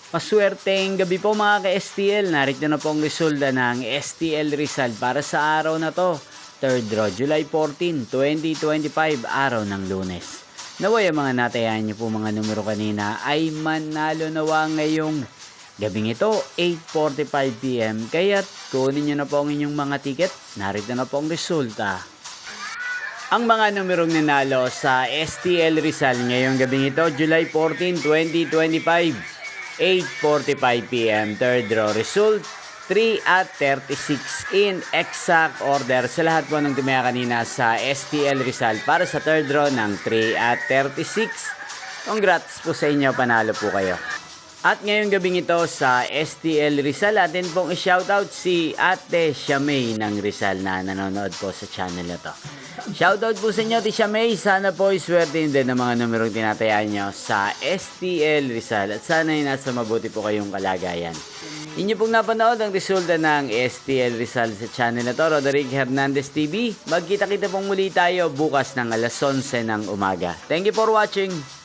Maswerteng gabi po mga ka-STL. Narito na po ang resulta ng STL Rizal para sa araw na to. 3rd draw, July 14, 2025, araw ng Lunes. Naway ang mga natayan niyo po mga numero kanina ay manalo nawa ngayong gabing ito, 8:45 PM. Kaya't kunin niyo na po ang inyong mga tiket. Narito na po ang resulta. Ang mga numerong nanalo sa STL Rizal ngayong gabing ito, July 14, 2025. 8:45 PM, 3rd draw result, 3 at 36 in exact order sa lahat po ng tumaya kanina sa STL Rizal para sa 3rd draw ng 3 at 36. Congrats po sa inyo, panalo po kayo. At ngayong gabing ito sa STL Rizal, atin pong i-shoutout si Ate Shamay ng Rizal na nanonood po sa channel na to. Shoutout po sa inyo, Ate Shamay. Sana po iswertein din ang mga numerong tinatayaan nyo sa STL Rizal at sana ay nasa mabuti po kayong kalagayan. Inyo pong napanood ang resulta ng STL Rizal sa channel na to, Roderick Hernandez TV. Magkita-kita pong muli tayo bukas ng alas 11 ng umaga. Thank you for watching.